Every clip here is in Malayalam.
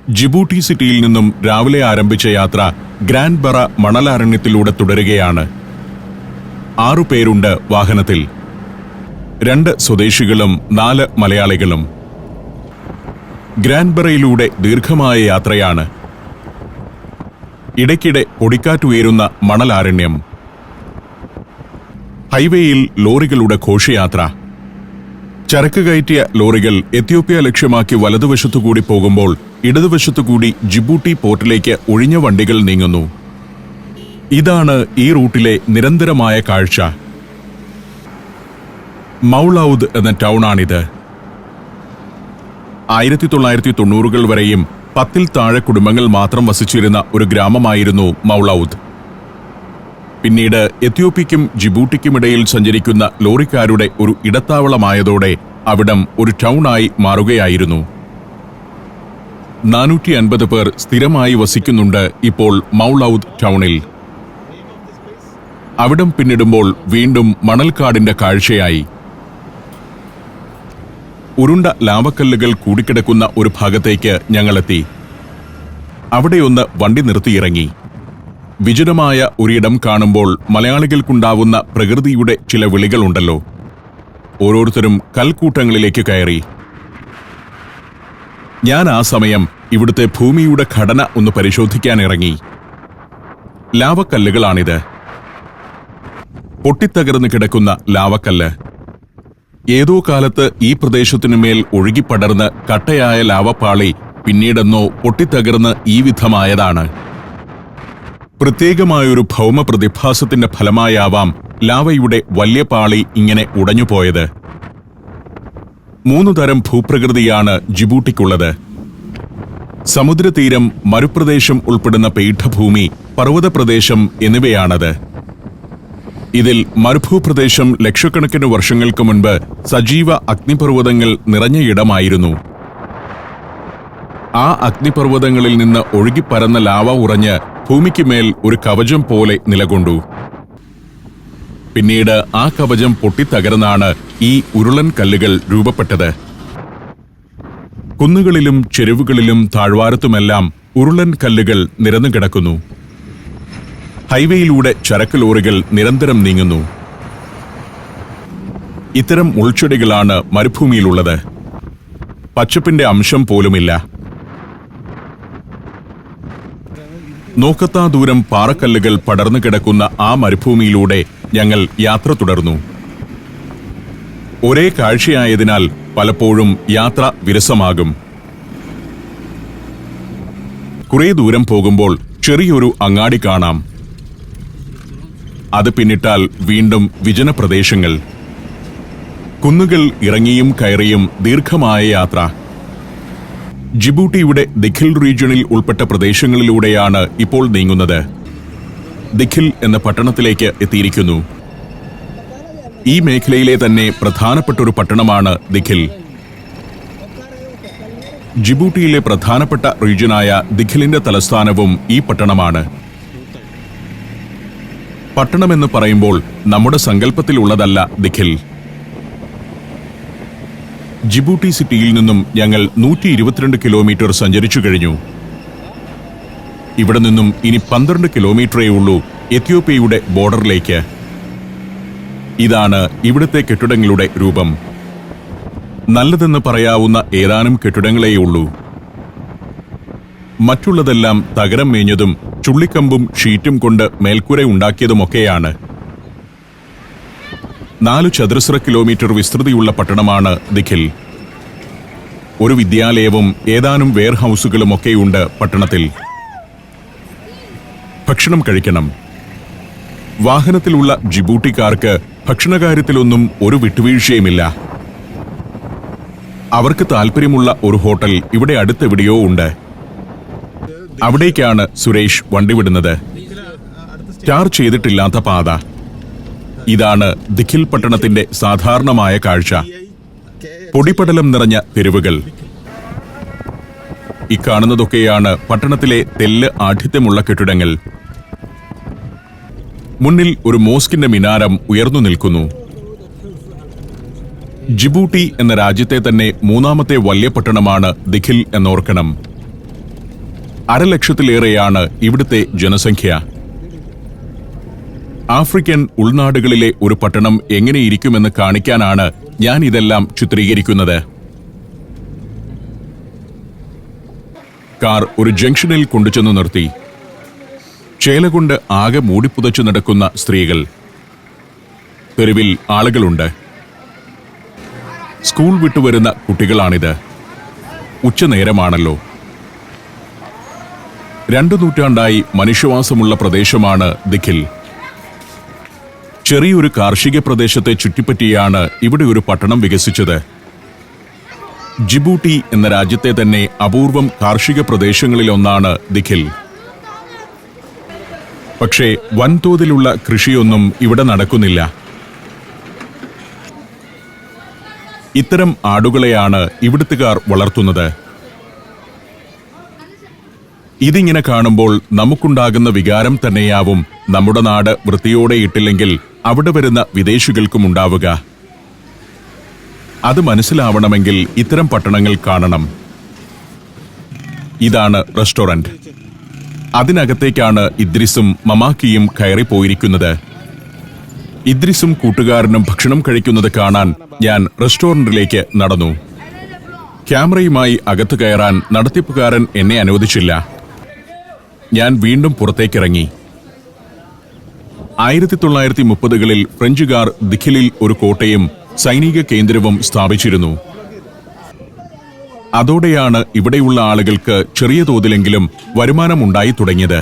ജിബൂട്ടി സിറ്റിയിൽ നിന്നും രാവിലെ ആരംഭിച്ച യാത്ര ഗ്രാൻഡ് ബറ മണലാരണ്യത്തിലൂടെ തുടരുകയാണ്. 6 പേരുണ്ട് വാഹനത്തിൽ. 2 സ്വദേശികളും 4 മലയാളികളും. ഗ്രാൻഡ് ബറയിലൂടെ ദീർഘമായ യാത്രയാണ്. ഇടയ്ക്കിടെ പൊടിക്കാറ്റുയരുന്ന മണലാരണ്യം. ഹൈവേയിൽ ലോറികളുടെ ഘോഷയാത്ര. ചരക്ക് കയറ്റിയ ലോറികൾ എത്യോപ്യ ലക്ഷ്യമാക്കി വലതുവശത്തുകൂടി പോകുമ്പോൾ ഇടതുവശത്തുകൂടി ജിബൂട്ടി പോർട്ടിലേക്ക് ഒഴിഞ്ഞ വണ്ടികൾ നീങ്ങുന്നു. ഇതാണ് ഈ റൂട്ടിലെ നിരന്തരമായ കാഴ്ച. മൗലൌദ് എന്ന ടൗണാണിത്. 1990-കൾ വരെയും 10-ൽ താഴെ കുടുംബങ്ങൾ മാത്രം വസിച്ചിരുന്ന ഒരു ഗ്രാമമായിരുന്നു മൗലൌദ്. പിന്നീട് എത്യോപ്യയ്ക്കും ജിബൂട്ടിക്കുമിടയിൽ സഞ്ചരിക്കുന്ന ലോറിക്കാരുടെ ഒരു ഇടത്താവളമായതോടെ അവിടം ഒരു ടൗണായി മാറുകയായിരുന്നു. 450 പേർ സ്ഥിരമായി വസിക്കുന്നുണ്ട് ഇപ്പോൾ മൗലൌദ് ടൗണിൽ. അവിടം പിന്നിടുമ്പോൾ വീണ്ടും മണൽക്കാടിന്റെ കാഴ്ചയായി. ഉരുണ്ട ലാവക്കല്ലുകൾ കൂടിക്കിടക്കുന്ന ഒരു ഭാഗത്തേക്ക് ഞങ്ങളെത്തി. അവിടെയൊന്ന് വണ്ടി നിർത്തിയിറങ്ങി. വിജനമായ ഒരിടം കാണുമ്പോൾ മലയാളികൾക്കുണ്ടാവുന്ന പ്രകൃതിയുടെ ചില വിളികളുണ്ടല്ലോ. ഓരോരുത്തരും കൽക്കൂട്ടങ്ങളിലേക്ക് കയറി. ഞാൻ ആ സമയം ഇവിടുത്തെ ഭൂമിയുടെ ഘടന ഒന്ന് പരിശോധിക്കാനിറങ്ങി. ലാവക്കല്ലുകളാണിത്. പൊട്ടിത്തകർന്നു കിടക്കുന്ന ലാവക്കല്ല്. ഏതോ കാലത്ത് ഈ പ്രദേശത്തിനുമേൽ ഒഴുകിപ്പടർന്ന് കട്ടയായ ലാവപ്പാളി പിന്നീടെന്നോ പൊട്ടിത്തകർന്ന് ഈ വിധമായതാണ്. പ്രത്യേകമായൊരു ഭൗമ പ്രതിഭാസത്തിന്റെ ഫലമായാവാം ലാവയുടെ വലിയ പാളി ഇങ്ങനെ ഉടഞ്ഞുപോയത്. 3 തരം ഭൂപ്രകൃതിയാണ് ജിബൂട്ടിക്കുള്ളത്. സമുദ്രതീരം, മരുപ്രദേശം ഉൾപ്പെടുന്ന പീഠഭൂമി, പർവ്വതപ്രദേശം എന്നിവയാണത്. ഇതിൽ മരുഭൂപ്രദേശം ലക്ഷക്കണക്കിന് വർഷങ്ങൾക്ക് മുൻപ് സജീവ അഗ്നിപർവ്വതങ്ങൾ നിറഞ്ഞ ഇടമായിരുന്നു. ആ അഗ്നിപർവ്വതങ്ങളിൽ നിന്ന് ഒഴുകിപ്പരന്ന ലാവ ഉറഞ്ഞ് ഭൂമിക്ക് മേൽ ഒരു കവചം പോലെ നിലകൊണ്ടു. പിന്നീട് ആ കവചം പൊട്ടിത്തകർന്നാണ് ഈ ഉരുളൻ കല്ലുകൾ രൂപപ്പെട്ടത്. കുന്നുകളിലും ചെരുവുകളിലും താഴ്വാരത്തുമെല്ലാം ഉരുളൻ കല്ലുകൾ നിരന്നു കിടക്കുന്നു. ഹൈവേയിലൂടെ ചരക്ക് ലോറികൾ നിരന്തരം നീങ്ങുന്നു. ഇത്തരം ഉൾച്ചെടികളാണ് മരുഭൂമിയിലുള്ളത്. പച്ചപ്പിന്റെ അംശം പോലുമില്ല. നോക്കത്താ ദൂരം പാറക്കല്ലുകൾ പടർന്നു കിടക്കുന്ന ആ മരുഭൂമിയിലൂടെ ഞങ്ങൾ യാത്ര തുടർന്നു. ഒരേ കാഴ്ചയായതിനാൽ പലപ്പോഴും യാത്ര വിരസമാകും. കുറേ ദൂരം പോകുമ്പോൾ ചെറിയൊരു അങ്ങാടി കാണാം. അത് പിന്നിട്ടാൽ വീണ്ടും വിജനപ്രദേശങ്ങൾ. കുന്നുകൾ ഇറങ്ങിയും കയറിയും ദീർഘമായ യാത്ര. ജിബൂട്ടിയുടെ ദിഖിൽ റീജിയണിൽ ഉൾപ്പെട്ട പ്രദേശങ്ങളിലൂടെയാണ് ഇപ്പോൾ നീങ്ങുന്നത്. ദിഖിൽ എന്ന പട്ടണത്തിലേക്ക് എത്തിയിരിക്കുന്നു. ഈ മേഖലയിലെ തന്നെ പ്രധാനപ്പെട്ടൊരു പട്ടണമാണ് ദിഖിൽ. ജിബൂട്ടിയിലെ പ്രധാനപ്പെട്ട റീജിയനായ ദിഖിലിന്റെ തലസ്ഥാനവും ഈ പട്ടണമാണ്. പട്ടണമെന്ന് പറയുമ്പോൾ നമ്മുടെ സങ്കല്പത്തിലുള്ളതല്ല ദിഖിൽ. ജിബൂട്ടി സിറ്റിയിൽ നിന്നും ഞങ്ങൾ 122 കിലോമീറ്റർ സഞ്ചരിച്ചു കഴിഞ്ഞു. ഇവിടെ നിന്നും ഇനി 12 കിലോമീറ്ററേ ഉള്ളൂ എത്യോപ്യയുടെ ബോർഡറിലേക്ക്. ഇതാണ് ഇവിടുത്തെ കെട്ടിടങ്ങളുടെ രൂപം. നല്ലതെന്ന് പറയാവുന്ന ഏതാനും കെട്ടിടങ്ങളേയുള്ളൂ. മറ്റുള്ളതെല്ലാം തകരം മേഞ്ഞതും ചുള്ളിക്കമ്പും ഷീറ്റും കൊണ്ട് മേൽക്കൂര ഉണ്ടാക്കിയതുമൊക്കെയാണ്. 4 ചതുരശ്ര കിലോമീറ്റർ വിസ്തൃതിയുള്ള പട്ടണമാണ് ദിഖിൽ. ഒരു വിദ്യാലയവും ഏതാനും വെയർഹൌസുകളുമൊക്കെയുണ്ട് പട്ടണത്തിൽ. ഭക്ഷണം കഴിക്കണം. വാഹനത്തിലുള്ള ജിബൂട്ടിക്കാർക്ക് ഭക്ഷണകാര്യത്തിലൊന്നും ഒരു വിട്ടുവീഴ്ചയുമില്ല. അവർക്ക് താല്പര്യമുള്ള ഒരു ഹോട്ടൽ ഇവിടെ അടുത്തെവിടെയോ ഉണ്ട്. അവിടേക്കാണ് സുരേഷ് വണ്ടി വിടുന്നത്. ടാർ ചെയ്തിട്ടില്ലാത്ത പാത. ഇതാണ് ദിഖിൽ പട്ടണത്തിന്റെ സാധാരണമായ കാഴ്ച. പൊടിപടലം നിറഞ്ഞ തെരുവുകൾ. ഇക്കാണുന്നതൊക്കെയാണ് പട്ടണത്തിലെ തെല്ല് ആഠ്യത്വമുള്ള കെട്ടിടങ്ങൾ. മുന്നിൽ ഒരു മോസ്കിന്റെ മിനാരം ഉയർന്നു നിൽക്കുന്നു. ജിബൂട്ടി എന്ന രാജ്യത്തെ തന്നെ 3ാമത്തെ വലിയ പട്ടണമാണ് ദിഖിൽ എന്നോർക്കണം. 1,00,000-ലേറെയാണ് ഇവിടുത്തെ ജനസംഖ്യ. ആഫ്രിക്കൻ ഉൾനാടുകളിലെ ഒരു പട്ടണം എങ്ങനെയിരിക്കുമെന്ന് കാണിക്കാനാണ് ഞാൻ ഇതെല്ലാം ചിത്രീകരിക്കുന്നത്. കാർ ഒരു ജംഗ്ഷനിൽ കൊണ്ടുചെന്ന് നിർത്തി. ചേലകൊണ്ട് ആകെ മൂടിപ്പുതച്ചു നടക്കുന്ന സ്ത്രീകൾ. തെരുവിൽ ആളുകളുണ്ട്. സ്കൂൾ വിട്ടുവരുന്ന കുട്ടികളാണിത്. ഉച്ചനേരമാണല്ലോ. 2 നൂറ്റാണ്ടായി മനുഷ്യവാസമുള്ള പ്രദേശമാണ് ദിഖിൽ. ചെറിയൊരു കാർഷിക പ്രദേശത്തെ ചുറ്റിപ്പറ്റിയാണ് ഇവിടെ ഒരു പട്ടണം വികസിച്ചത്. ജിബൂട്ടി എന്ന രാജ്യത്തെ തന്നെ അപൂർവം കാർഷിക പ്രദേശങ്ങളിലൊന്നാണ് ദിഖിൽ. പക്ഷേ വൻതോതിലുള്ള കൃഷിയൊന്നും ഇവിടെ നടക്കുന്നില്ല. ഇത്തരം ആടുകളെയാണ് ഇവിടുത്തുകാർ വളർത്തുന്നത്. ഇതിങ്ങനെ കാണുമ്പോൾ നമുക്കുണ്ടാകുന്ന വികാരം തന്നെയാവും നമ്മുടെ നാട് വൃത്തിയോടെ ഇട്ടില്ലെങ്കിൽ അവിടെ വരുന്ന വിദേശികൾക്കും ഉണ്ടാവുക. അത് മനസ്സിലാവണമെങ്കിൽ ഇത്തരം പട്ടണങ്ങൾ കാണണം. ഇതാണ് റെസ്റ്റോറന്റ്. അതിനകത്തേക്കാണ് ഇദ്രിസും മമാക്കിയും കയറിപ്പോയിരിക്കുന്നത്. ഇദ്രിസും കൂട്ടുകാരനും ഭക്ഷണം കഴിക്കുന്നത് കാണാൻ ഞാൻ റെസ്റ്റോറന്റിലേക്ക് നടന്നു. ക്യാമറയുമായി അകത്ത് കയറാൻ നടത്തിപ്പുകാരൻ എന്നെ അനുവദിച്ചില്ല. ഞാൻ വീണ്ടും പുറത്തേക്കിറങ്ങി. 1930കളിൽ ഫ്രഞ്ചുകാർ ദിഖിലിൽ ഒരു കോട്ടയും സൈനിക കേന്ദ്രവും സ്ഥാപിച്ചിരുന്നു. അതോടെയാണ് ഇവിടെയുള്ള ആളുകൾക്ക് ചെറിയ തോതിലെങ്കിലും വരുമാനമുണ്ടായി തുടങ്ങിയത്.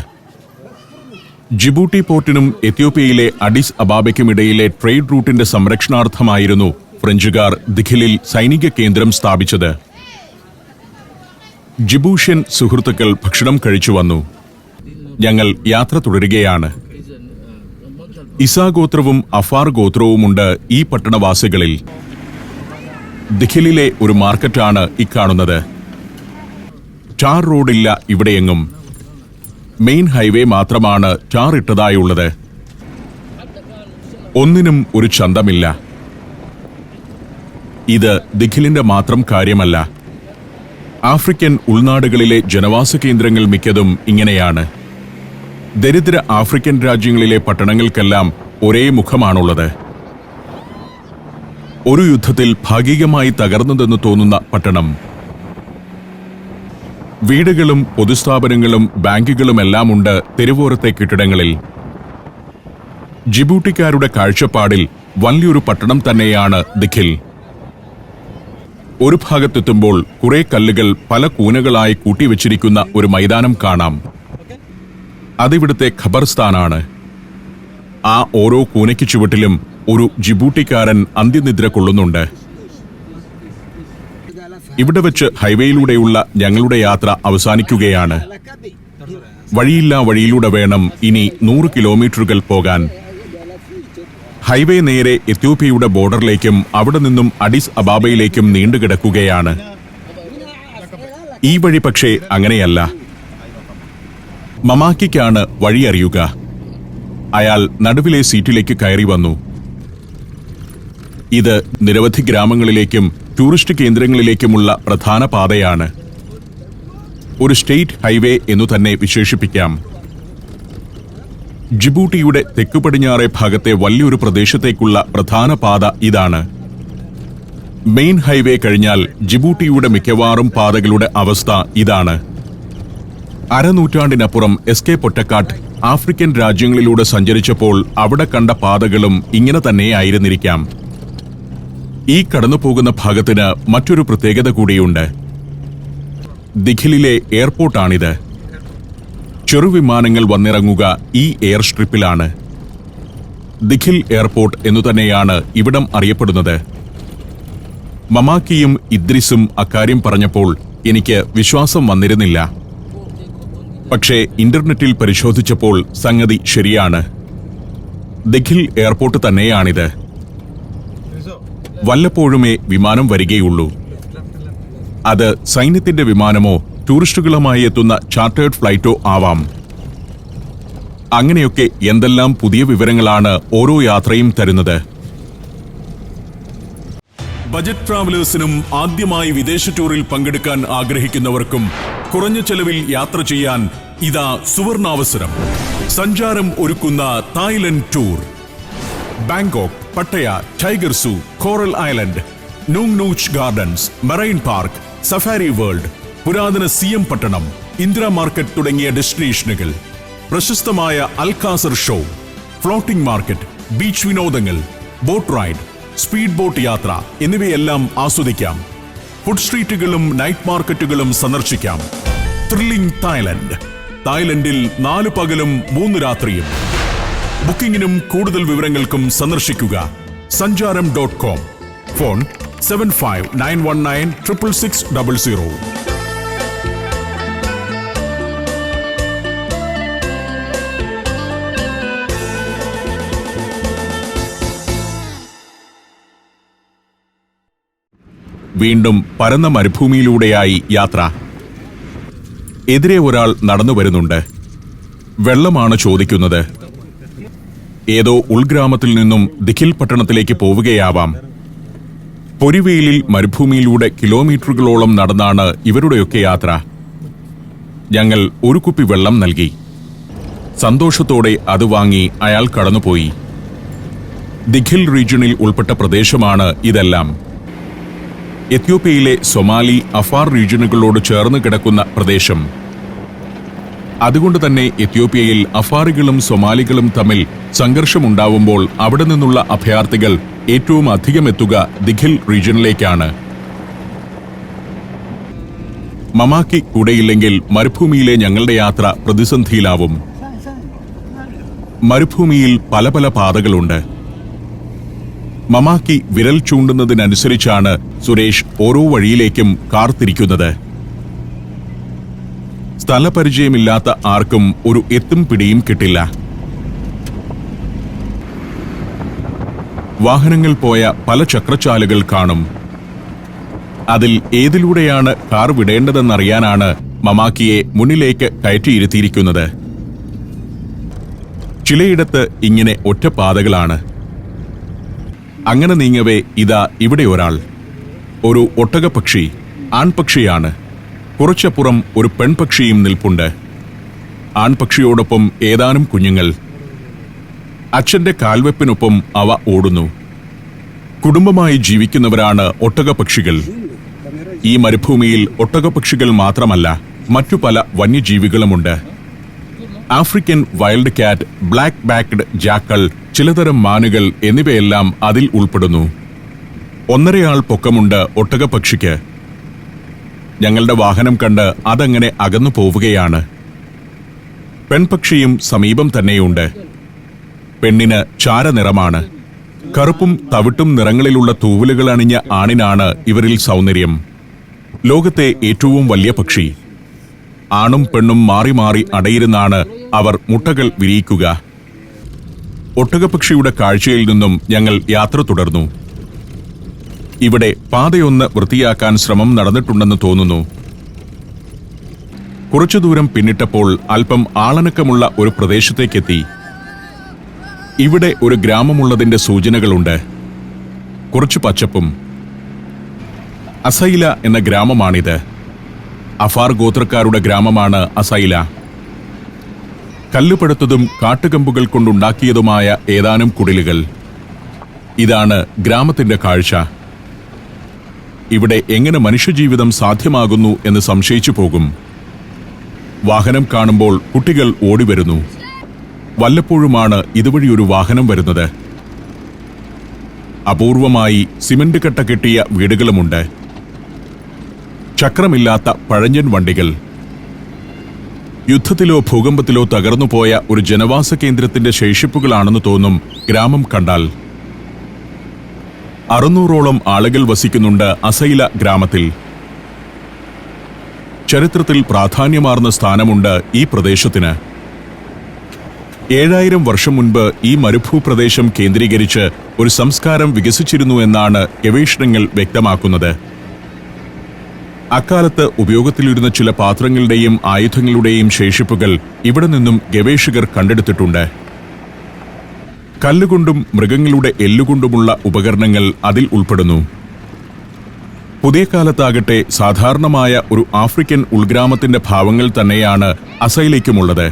ജിബൂട്ടി പോർട്ടിനും എത്യോപ്യയിലെ അഡിസ് അബാബയ്ക്കുമിടയിലെ ട്രേഡ് റൂട്ടിന്റെ സംരക്ഷണാർത്ഥമായിരുന്നു ഫ്രഞ്ചുകാർ ദിഖിലിൽ സൈനിക കേന്ദ്രം സ്ഥാപിച്ചത്. ജിബൂഷ്യൻ സുഹൃത്തുക്കൾ ഭക്ഷണം കഴിച്ചു വന്നു. ഞങ്ങൾ യാത്ര തുടരുകയാണ്. ഇസാ ഗോത്രവും അഫാർ ഗോത്രവുമുണ്ട് ഈ പട്ടണവാസികളിൽ. ദിഖിലിലെ ഒരു മാർക്കറ്റാണ് ഇക്കാണുന്നത്. ടാർ റോഡില്ല ഇവിടെയെങ്ങും. മെയിൻ ഹൈവേ മാത്രമാണ് ടാർ ഇട്ടതായുള്ളത്. ഒന്നിനും ഒരു ചന്തമില്ല. ഇത് ദിഖിലിന്റെ മാത്രം കാര്യമല്ല. ആഫ്രിക്കൻ ഉൾനാടുകളിലെ ജനവാസ കേന്ദ്രങ്ങൾ മിക്കതും ഇങ്ങനെയാണ്. ദരിദ്ര ആഫ്രിക്കൻ രാജ്യങ്ങളിലെ പട്ടണങ്ങൾക്കെല്ലാം ഒരേ മുഖമാണുള്ളത്. ഒരു യുദ്ധത്തിൽ ഭാഗികമായി തകർന്നതെന്ന് തോന്നുന്ന പട്ടണം. വീടുകളും പൊതുസ്ഥാപനങ്ങളും ബാങ്കുകളുമെല്ലാം ഉണ്ട് തെരുവോരത്തെ കെട്ടിടങ്ങളിൽ. ജിബൂട്ടിക്കാരുടെ കാഴ്ചപ്പാടിൽ വലിയൊരു പട്ടണം തന്നെയാണ് ദിഖിൽ. ഒരു ഭാഗത്തെത്തുമ്പോൾ കുറെ കല്ലുകൾ പല കൂനകളായി കൂട്ടിവെച്ചിരിക്കുന്ന ഒരു മൈതാനം കാണാം. അതിവിടുത്തെ ഖബർസ്ഥാനാണ്. ആ ഓരോ കൂനയ്ക്ക് ചുവട്ടിലും ഒരു ജിബൂട്ടിക്കാരൻ അന്ത്യനിദ്ര കൊള്ളുന്നുണ്ട്. ഇവിടെ വെച്ച് ഹൈവേയിലൂടെയുള്ള ഞങ്ങളുടെ യാത്ര അവസാനിക്കുകയാണ്. വഴിയില്ലാ വഴിയിലൂടെ വേണം ഇനി 100 കിലോമീറ്ററുകൾ പോകാൻ. ഹൈവേ നേരെ എത്യോപ്യയുടെ ബോർഡറിലേക്കും അവിടെ നിന്നും അഡിസ് അബാബയിലേക്കും നീണ്ടുകിടക്കുകയാണ്. ഈ വഴി പക്ഷേ അങ്ങനെയല്ല. മമാക്കിക്കാണ് വഴിയറിയുക. അയാൾ നടുവിലെ സീറ്റിലേക്ക് കയറി വന്നു. ഇത് നിരവധി ഗ്രാമങ്ങളിലേക്കും ടൂറിസ്റ്റ് കേന്ദ്രങ്ങളിലേക്കുമുള്ള പ്രധാന പാതയാണ്. ഒരു സ്റ്റേറ്റ് ഹൈവേ എന്നു തന്നെ വിശേഷിപ്പിക്കാം. ജിബൂട്ടിയുടെ തെക്കു പടിഞ്ഞാറേ ഭാഗത്തെ വലിയൊരു പ്രദേശത്തേക്കുള്ള പ്രധാന പാത ഇതാണ്. മെയിൻ ഹൈവേ കഴിഞ്ഞാൽ ജിബൂട്ടിയുടെ മിക്കവാറും പാതകളുടെ അവസ്ഥ ഇതാണ്. അരനൂറ്റാണ്ടിനപ്പുറം എസ്.കെ. പൊറ്റക്കാട്ട് ആഫ്രിക്കൻ രാജ്യങ്ങളിലൂടെ സഞ്ചരിച്ചപ്പോൾ അവിടെ കണ്ട പാതകളും ഇങ്ങനെ തന്നെയായിരുന്നിരിക്കാം. ഈ കടന്നുപോകുന്ന ഭാഗത്തിന് മറ്റൊരു പ്രത്യേകത കൂടിയുണ്ട്. ദിഖിലിലെ എയർപോർട്ടാണിത്. ചെറുവിമാനങ്ങൾ വന്നിറങ്ങുക ഈ എയർ സ്ട്രിപ്പിലാണ്. ദിഖിൽ എയർപോർട്ട് എന്നു തന്നെയാണ് ഇവിടം അറിയപ്പെടുന്നത്. മമാക്കിയും ഇദ്രിസും അക്കാര്യം പറഞ്ഞപ്പോൾ എനിക്ക് വിശ്വാസം വന്നിരുന്നില്ല. പക്ഷേ ഇന്റർനെറ്റിൽ പരിശോധിച്ചപ്പോൾ സംഗതി ശരിയാണ്. ദിഖിൽ എയർപോർട്ട് തന്നെയാണിത്. വല്ലപ്പോഴുമേ വിമാനം വരികയുള്ളൂ. അത് സൈന്യത്തിന്റെ വിമാനമോ ടൂറിസ്റ്റുകളുമായി എത്തുന്ന ചാർട്ടേഡ് ഫ്ലൈറ്റോ ആവാം. അങ്ങനെയൊക്കെ എന്തെല്ലാം പുതിയ വിവരങ്ങളാണ് ഓരോ യാത്രയും തരുന്നത്. ബജറ്റ് ട്രാവലേഴ്സിനും ആദ്യമായി വിദേശ ടൂറിൽ പങ്കെടുക്കാൻ ആഗ്രഹിക്കുന്നവർക്കും കുറഞ്ഞ ചെലവിൽ യാത്ര ചെയ്യാൻ ഇതാ സുവർണാവസരം. സഞ്ചാരം ഒരുക്കുന്ന Thailand tour. Bangkok, Pattaya, Tiger Zoo, Coral Island, Nong Nooch gardens, Marine Park, Safari World, പുരാതന സിയം പട്ടണം, ഇന്ദിര മാർക്കറ്റ് തുടങ്ങിയ ഡെസ്റ്റിനേഷനുകൾ, പ്രശസ്തമായ Alcazar show, floating market, beach വിനോദങ്ങൾ, ബോട്ട് റൈഡ്, സ്പീഡ് ബോട്ട് യാത്ര എന്നിവയെല്ലാം ആസ്വദിക്കാം. ഫുഡ് സ്ട്രീറ്റുകളും നൈറ്റ് മാർക്കറ്റുകളും സന്ദർശിക്കാം. Thrilling Thailand. തായ്ലൻഡിൽ 4 പകലും 3 രാത്രിയും. ബുക്കിംഗിനും കൂടുതൽ വിവരങ്ങൾക്കും സന്ദർശിക്കുക sanjaram.com. ഫോൺ 7591966600. വീണ്ടും പരന്ന മരുഭൂമിയിലൂടെയായി യാത്ര. എതിരെ ഒരാൾ നടന്നു വരുന്നുണ്ട്. വെള്ളമാണ് ചോദിക്കുന്നത്. ഏതോ ഉൾഗ്രാമത്തിൽ നിന്നും ദിഖിൽ പട്ടണത്തിലേക്ക് പോവുകയാവാം. പൊരിവെയിലിൽ മരുഭൂമിയിലൂടെ കിലോമീറ്ററുകളോളം നടന്നാണ് ഇവരുടെയൊക്കെ യാത്ര. ഞങ്ങൾ ഒരു കുപ്പി വെള്ളം നൽകി. സന്തോഷത്തോടെ അത് വാങ്ങി അയാൾ കടന്നുപോയി. ദിഖിൽ റീജിയണിൽ ഉൾപ്പെട്ട പ്രദേശമാണ് ഇതെല്ലാം. എത്യോപ്യയിലെ സൊമാലി, അഫാർ റീജിയനുകളോട് ചേർന്ന് കിടക്കുന്ന പ്രദേശം. അതുകൊണ്ട് തന്നെ എത്യോപ്യയിൽ അഫാറികളും സൊമാലികളും തമ്മിൽ സംഘർഷമുണ്ടാവുമ്പോൾ അവിടെ നിന്നുള്ള അഭയാർത്ഥികൾ ഏറ്റവും അധികം എത്തുക ദിഖിൽ റീജിയനിലേക്കാണ്. മമാക്കി കൂടെയില്ലെങ്കിൽ മരുഭൂമിയിലെ ഞങ്ങളുടെ യാത്ര പ്രതിസന്ധിയിലാവും. മരുഭൂമിയിൽ പല പല പാതകളുണ്ട്. മമാക്കി വിരൽ ചൂണ്ടുന്നതിനനുസരിച്ചാണ് സുരേഷ് ഓരോ വഴിയിലേക്കും കാർ തിരിക്കുന്നത്. സ്ഥലപരിചയമില്ലാത്ത ആർക്കും ഒരു എത്തും പിടിയും കിട്ടില്ല. വാഹനങ്ങൾ പോയ പല ചക്രച്ചാലുകൾ കാണും. അതിൽ ഏതിലൂടെയാണ് കാർ വിടേണ്ടതെന്നറിയാനാണ് മമാക്കിയെ മുന്നിലേക്ക് കയറ്റിയിരുത്തിയിരിക്കുന്നത്. ചിലയിടത്ത് ഇങ്ങനെ ഒറ്റപ്പാതകളാണ്. അങ്ങനെ നീങ്ങവേ ഇതാ ഇവിടെ ഒരാൾ. ഒരു ഒട്ടകപ്പക്ഷി, ആൺപക്ഷിയാണ്. കുറച്ചപ്പുറം ഒരു പെൺപക്ഷിയും നിൽപ്പുണ്ട്. ആൺപക്ഷിയോടൊപ്പം ഏതാനും കുഞ്ഞുങ്ങൾ. അച്ഛന്റെ കാൽവെപ്പിനൊപ്പം അവ ഓടുന്നു. കുടുംബമായി ജീവിക്കുന്നവരാണ് ഒട്ടകപ്പക്ഷികൾ. ഈ മരുഭൂമിയിൽ ഒട്ടകപ്പക്ഷികൾ മാത്രമല്ല, മറ്റു പല വന്യജീവികളുമുണ്ട്. ആഫ്രിക്കൻ വൈൽഡ് കാറ്റ്, ബ്ലാക്ക് ബാക്ക്ഡ് ജാക്കൾ, ചിലതരം മാനുകൾ എന്നിവയെല്ലാം അതിൽ ഉൾപ്പെടുന്നു. 1.5 ആൾ പൊക്കമുണ്ട് ഒട്ടകപ്പക്ഷിക്ക്. ഞങ്ങളുടെ വാഹനം കണ്ട് അതങ്ങനെ അകന്നു പോവുകയാണ്. പെൺപക്ഷിയും സമീപം തന്നെയുണ്ട്. പെണ്ണിന് ചാരനിറമാണ്. കറുപ്പും തവിട്ടും നിറങ്ങളിലുള്ള തൂവലുകൾ അണിഞ്ഞ ആണിനാണ് ഇവരിൽ സൗന്ദര്യം. ലോകത്തെ ഏറ്റവും വലിയ പക്ഷി. ആണും പെണ്ണും മാറി മാറി അടയിരുന്നാണ് അവർ മുട്ടകൾ വിരിയിക്കുക. ഒട്ടകപ്പക്ഷിയുടെ കാഴ്ചയിൽ നിന്നും ഞങ്ങൾ യാത്ര തുടർന്നു. ഇവിടെ പാതയൊന്ന് വൃത്തിയാക്കാൻ ശ്രമം നടന്നിട്ടുണ്ടെന്ന് തോന്നുന്നു. കുറച്ചു ദൂരം പിന്നിട്ടപ്പോൾ അല്പം ആളനക്കമുള്ള ഒരു പ്രദേശത്തേക്കെത്തി. ഇവിടെ ഒരു ഗ്രാമമുള്ളതിന്റെ സൂചനകളുണ്ട്. കുറച്ചു പച്ചപ്പും. അസൈല എന്ന ഗ്രാമമാണിത്. അഫാർ ഗോത്രക്കാരുടെ ഗ്രാമമാണ് അസൈല. കല്ലുപടുത്തതും കാട്ടുകമ്പുകൾ കൊണ്ടുണ്ടാക്കിയതുമായ ഏതാനും കുടിലുകൾ. ഇതാണ് ഗ്രാമത്തിന്റെ കാഴ്ച. ഇവിടെ എങ്ങനെ മനുഷ്യജീവിതം സാധ്യമാകുന്നു എന്ന് സംശയിച്ചു പോകും. വാഹനം കാണുമ്പോൾ കുട്ടികൾ ഓടിവരുന്നു. വല്ലപ്പോഴുമാണ് ഇതുവഴി ഒരു വാഹനം വരുന്നത്. അപൂർവമായി സിമന്റ് കട്ട കെട്ടിയ വീടുകളുമുണ്ട്. ചക്രമില്ലാത്ത പഴഞ്ചൻ വണ്ടികൾ. യുദ്ധത്തിലോ ഭൂകമ്പത്തിലോ തകർന്നുപോയ ഒരു ജനവാസ കേന്ദ്രത്തിന്റെ ശേഷിപ്പുകളാണെന്ന് തോന്നും ഗ്രാമം കണ്ടാൽ. 600ഓളം ആളുകൾ വസിക്കുന്നുണ്ട് അസൈല ഗ്രാമത്തിൽ. ചരിത്രത്തിൽ പ്രാധാന്യമാർന്ന സ്ഥാനമുണ്ട് ഈ പ്രദേശത്തിന്. 7000 വർഷം മുൻപ് ഈ മരുഭൂപ്രദേശം കേന്ദ്രീകരിച്ച് ഒരു സംസ്കാരം വികസിച്ചിരുന്നു എന്നാണ് ഗവേഷണങ്ങൾ വ്യക്തമാക്കുന്നത്. അക്കാലത്ത് ഉപയോഗത്തിലിരുന്ന ചില പാത്രങ്ങളുടെയും ആയുധങ്ങളുടെയും ശേഷിപ്പുകൾ ഇവിടെ നിന്നും ഗവേഷകർ കണ്ടെടുത്തിട്ടുണ്ട്. കല്ലുകൊണ്ടും മൃഗങ്ങളുടെ എല്ലുകൊണ്ടുമുള്ള ഉപകരണങ്ങൾ അതിൽ ഉൾപ്പെടുന്നു. പുതിയ കാലത്താകട്ടെ സാധാരണമായ ഒരു ആഫ്രിക്കൻ ഉൾഗ്രാമത്തിന്റെ ഭാവങ്ങൾ തന്നെയാണ് അസയിലേക്കുമുള്ളത്.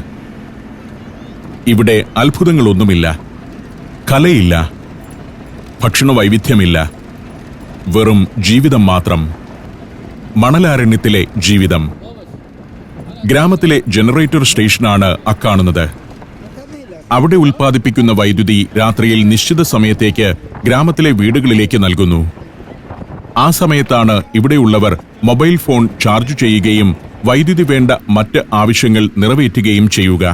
ഇവിടെ അത്ഭുതങ്ങളൊന്നുമില്ല, കലയില്ല, ഭക്ഷണ വൈവിധ്യമില്ല, വെറും ജീവിതം മാത്രം. മണലാരണ്യത്തിലെ ജീവിതം. ഗ്രാമത്തിലെ ജനറേറ്റർ സ്റ്റേഷനാണ് അക്കാണുന്നത്. അവിടെ ഉൽപ്പാദിപ്പിക്കുന്ന വൈദ്യുതി രാത്രിയിൽ നിശ്ചിത സമയത്തേക്ക് ഗ്രാമത്തിലെ വീടുകളിലേക്ക് നൽകുന്നു. ആ സമയത്താണ് ഇവിടെയുള്ളവർ മൊബൈൽ ഫോൺ ചാർജ് ചെയ്യുകയും വൈദ്യുതി വേണ്ട മറ്റ് ആവശ്യങ്ങൾ നിറവേറ്റുകയും ചെയ്യുക.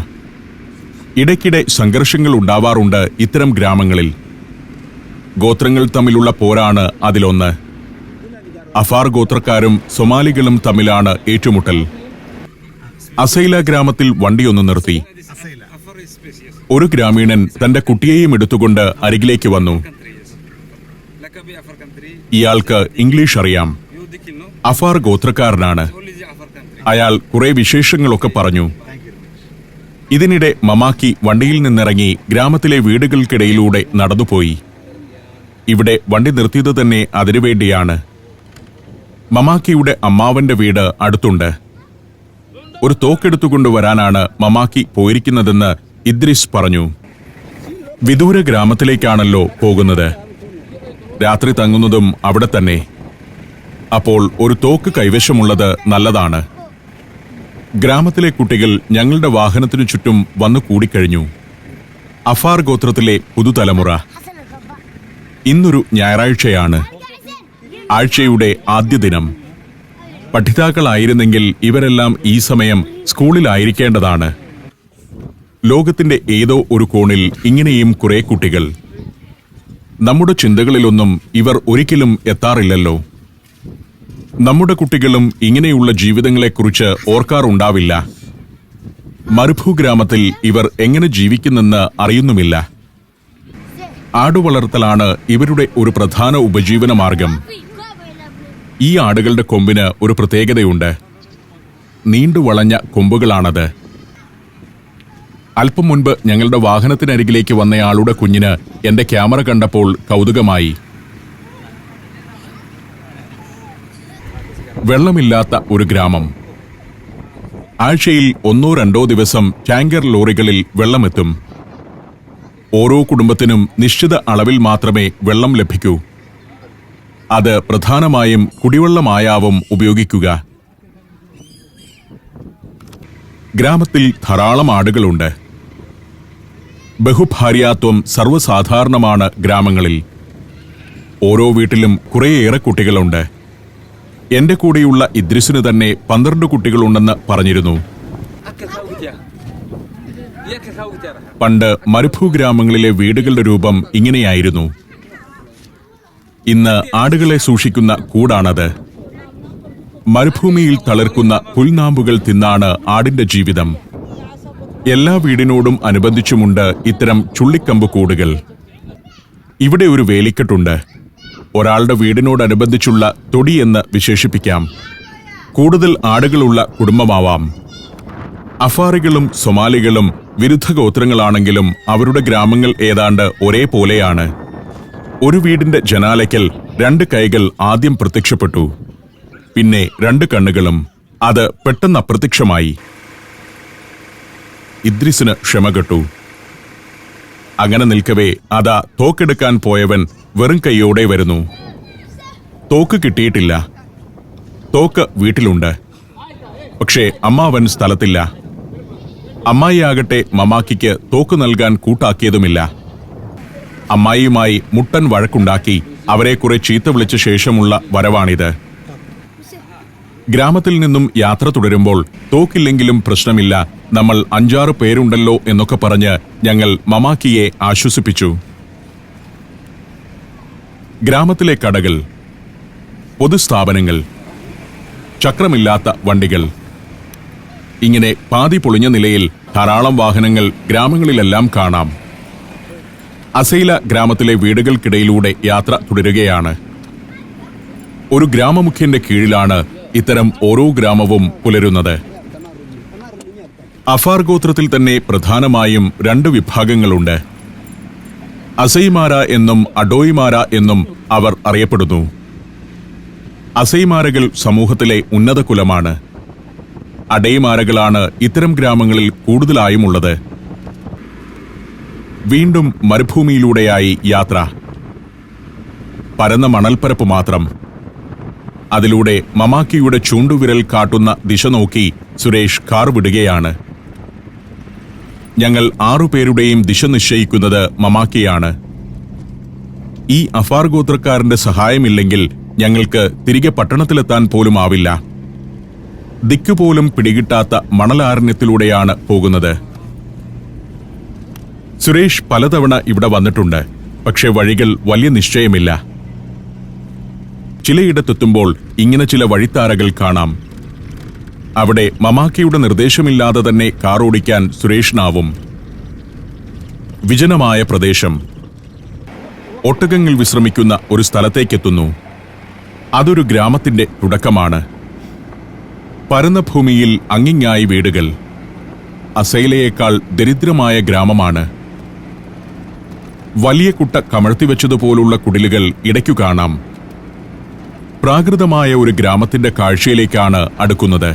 ഇടയ്ക്കിടെ സംഘർഷങ്ങൾ ഉണ്ടാവാറുണ്ട് ഇത്തരം ഗ്രാമങ്ങളിൽ. ഗോത്രങ്ങൾ തമ്മിലുള്ള പോരാണ് അതിലൊന്ന്. അഫാർ ഗോത്രക്കാരും സൊമാലികളും തമ്മിലാണ് ഏറ്റുമുട്ടൽ. അസൈല ഗ്രാമത്തിൽ വണ്ടിയൊന്ന് നിർത്തി. ഒരു ഗ്രാമീണൻ തന്റെ കുട്ടിയെയും എടുത്തുകൊണ്ട് അരികിലേക്ക് വന്നു. ഇയാൾക്ക് ഇംഗ്ലീഷ് അറിയാം. അഫാർ ഗോത്രക്കാരനാണ്. അയാൾ കുറെ വിശേഷങ്ങളൊക്കെ പറഞ്ഞു. ഇതിനിടെ മമാക്കി വണ്ടിയിൽ നിന്നിറങ്ങി ഗ്രാമത്തിലെ വീടുകൾക്കിടയിലൂടെ നടന്നുപോയി. ഇവിടെ വണ്ടി നിർത്തിയത് തന്നെ അതിനുവേണ്ടിയാണ്. മമാക്കിയുടെ അമ്മാവന്റെ വീട് അടുത്തുണ്ട്. ഒരു തോക്കെടുത്തുകൊണ്ടുവരാനാണ് മമാക്കി പോയിരിക്കുന്നതെന്ന് ഇദ്രിസ് പറഞ്ഞു. വിദൂര ഗ്രാമത്തിലേക്കാണല്ലോ പോകുന്നത്. രാത്രി തങ്ങുന്നതും അവിടെ തന്നെ. അപ്പോൾ ഒരു തോക്ക് കൈവശമുള്ളത് നല്ലതാണ്. ഗ്രാമത്തിലെ കുട്ടികൾ ഞങ്ങളുടെ വാഹനത്തിനു ചുറ്റും വന്നു കൂടിക്കഴിഞ്ഞു. അഫാർ ഗോത്രത്തിലെ പുതുതലമുറ. ഇന്നൊരു ഞായറാഴ്ചയാണ്, ആഴ്ചയുടെ ആദ്യ ദിനം. പഠിതാക്കളായിരുന്നെങ്കിൽ ഇവരെല്ലാം ഈ സമയം സ്കൂളിലായിരിക്കേണ്ടതാണ്. ലോകത്തിന്റെ ഏതോ ഒരു കോണിൽ ഇങ്ങനെയും കുറെ കുട്ടികൾ. നമ്മുടെ ചിന്തകളിലൊന്നും ഇവർ ഒരിക്കലും എത്താറില്ലല്ലോ. നമ്മുടെ കുട്ടികളും ഇങ്ങനെയുള്ള ജീവിതങ്ങളെക്കുറിച്ച് ഓർക്കാറുണ്ടാവില്ല. മരുഭൂഗ്രാമത്തിൽ ഇവർ എങ്ങനെ ജീവിക്കുന്നെന്ന് അറിയുന്നുമില്ല. ആടുവളർത്തലാണ് ഇവരുടെ ഒരു പ്രധാന ഉപജീവന മാർഗം. ഈ ആടുകളുടെ കൊമ്പിന് ഒരു പ്രത്യേകതയുണ്ട്. നീണ്ടുവളഞ്ഞ കൊമ്പുകളാണത്. അല്പം മുൻപ് ഞങ്ങളുടെ വാഹനത്തിനരികിലേക്ക് വന്നയാളുടെ കുഞ്ഞിന് എന്റെ ക്യാമറ കണ്ടപ്പോൾ കൗതുകമായി. വെള്ളമില്ലാത്ത ഒരു ഗ്രാമം. ആഴ്ചയിൽ 1-2 ദിവസം ടാങ്കർ ലോറികളിൽ വെള്ളമെത്തും. ഓരോ കുടുംബത്തിനും നിശ്ചിത അളവിൽ മാത്രമേ വെള്ളം ലഭിക്കൂ. അത് പ്രധാനമായും കുടിവെള്ളമായാവും ഉപയോഗിക്കുക. ഗ്രാമത്തിൽ ധാരാളം ആടുകളുണ്ട്. ബഹുഭാര്യാത്വം സർവ്വസാധാരണമാണ് ഗ്രാമങ്ങളിൽ. ഓരോ വീട്ടിലും കുറേയേറെ കുട്ടികളുണ്ട്. എന്റെ കൂടെയുള്ള ഇദ്രിസിന് തന്നെ 12 കുട്ടികളുണ്ടെന്ന് പറഞ്ഞിരുന്നു. പണ്ട് മരുഭൂഗ്രാമങ്ങളിലെ വീടുകളുടെ രൂപം ഇങ്ങനെയായിരുന്നു. ഇന്ന് ആടുകളെ സൂക്ഷിക്കുന്ന കൂടാണത്. മരുഭൂമിയിൽ തളിർക്കുന്ന പുൽനാമ്പുകൾ തിന്നാണ് ആടിന്റെ ജീവിതം. എല്ലാ വീടിനോടും അനുബന്ധിച്ചുമുണ്ട് ഇത്തരം ചുള്ളിക്കമ്പ് കൂടുകൾ. ഇവിടെ ഒരു വേലിക്കെട്ടുണ്ട്. ഒരാളുടെ വീടിനോടനുബന്ധിച്ചുള്ള തൊടി എന്ന് വിശേഷിപ്പിക്കാം. കൂടുതൽ ആടുകളുള്ള കുടുംബമാവാം. അഫാറികളും സൊമാലികളും വിരുദ്ധ ഗോത്രങ്ങളാണെങ്കിലും അവരുടെ ഗ്രാമങ്ങൾ ഏതാണ്ട് ഒരേപോലെയാണ്. ഒരു വീടിന്റെ ജനാലയ്ക്കൽ 2 കൈകൾ ആദ്യം പ്രത്യക്ഷപ്പെട്ടു. പിന്നെ 2 കണ്ണുകളും. അത് പെട്ടെന്ന് അപ്രത്യക്ഷമായി. ഇദ്രിസിന് ക്ഷമകെട്ടു. അങ്ങനെ നിൽക്കവേ അതാ തോക്കെടുക്കാൻ പോയവൻ വെറും കൈയോടെ വരുന്നു. തോക്ക് കിട്ടിയിട്ടില്ല. തോക്ക് വീട്ടിലുണ്ട്. പക്ഷേ അമ്മാവൻ സ്ഥലത്തില്ല. അമ്മായിയാകട്ടെ മമാക്കിക്ക് തോക്ക് നൽകാൻ കൂട്ടാക്കിയതുമില്ല. അമ്മായിയുമായി മുട്ടൻ വഴക്കുണ്ടാക്കി അവരെ കുറെ ചീത്ത വിളിച്ച ശേഷമുള്ള വരവാണിത്. ഗ്രാമത്തിൽ നിന്നും യാത്ര തുടരുമ്പോൾ തോക്കില്ലെങ്കിലും പ്രശ്നമില്ല, നമ്മൾ 5-6 പേരുണ്ടല്ലോ എന്നൊക്കെ പറഞ്ഞ് ഞങ്ങൾ മമാക്കിയെ ആശ്വസിപ്പിച്ചു. ഗ്രാമത്തിലെ കടകൾ, പൊതുസ്ഥാപനങ്ങൾ, ചക്രമില്ലാത്ത വണ്ടികൾ, ഇങ്ങനെ പാതി പൊളിഞ്ഞ നിലയിൽ ധാരാളം വാഹനങ്ങൾ ഗ്രാമങ്ങളിലെല്ലാം കാണാം. അസൈല ഗ്രാമത്തിലെ വീടുകൾക്കിടയിലൂടെ യാത്ര തുടരുകയാണ്. ഒരു ഗ്രാമമുഖ്യന്റെ കീഴിലാണ് ഇത്തരം ഓരോ ഗ്രാമവും പുലരുന്നത്. അഫാർ ഗോത്രത്തിൽ തന്നെ പ്രധാനമായും 2 വിഭാഗങ്ങളുണ്ട്. അസൈമാര എന്നും അഡോയിമാര എന്നും അവർ അറിയപ്പെടുന്നു. അസൈമാരകൾ സമൂഹത്തിലെ ഉന്നത കുലമാണ്. അടൈമാരകളാണ് ഇത്തരം ഗ്രാമങ്ങളിൽ കൂടുതലായുമുള്ളത്. വീണ്ടും മരുഭൂമിയിലൂടെയായി യാത്ര. പരന്ന മണൽപ്പരപ്പ് മാത്രം. അതിലൂടെ മമാക്കിയുടെ ചൂണ്ടുവിരൽ കാട്ടുന്ന ദിശ നോക്കി സുരേഷ് കാർ വിടുകയാണ്. ഞങ്ങൾ 6 പേരുടെയും ദിശ നിശ്ചയിക്കുന്നത് മമാക്കിയാണ്. ഈ അഫാർ ഗോത്രക്കാരന്റെ സഹായമില്ലെങ്കിൽ ഞങ്ങൾക്ക് തിരികെ പട്ടണത്തിലെത്താൻ പോലും ആവില്ല. ദിക്കുപോലും പിടികിട്ടാത്ത മണലാരണ്യത്തിലൂടെയാണ് പോകുന്നത്. സുരേഷ് പലതവണ ഇവിടെ വന്നിട്ടുണ്ട്. പക്ഷെ വഴികൾ വലിയ നിശ്ചയമില്ല. ചിലയിടത്തെത്തുമ്പോൾ ഇങ്ങനെ ചില വഴിത്താരകൾ കാണാം. അവിടെ മമാക്കിയുടെ നിർദ്ദേശമില്ലാതെ തന്നെ കാർ ഓടിക്കാൻ സുരേഷിനാവും. വിജനമായ പ്രദേശം. ഒട്ടകങ്ങൾ വിശ്രമിക്കുന്ന ഒരു സ്ഥലത്തേക്കെത്തുന്നു. അതൊരു ഗ്രാമത്തിന്റെ തുടക്കമാണ്. പരന്ന ഭൂമിയിൽ അങ്ങിങ്ങായി വീടുകൾ. അസൈലയേക്കാൾ ദരിദ്രമായ ഗ്രാമമാണ്. വലിയ കുട്ട കമഴ്ത്തിവെച്ചതുപോലുള്ള കുടിലുകൾ ഇടയ്ക്കു കാണാം. പ്രാകൃതമായ ഒരു ഗ്രാമത്തിന്റെ കാഴ്ചയിലേക്കാണ് അടുക്കുന്നത്.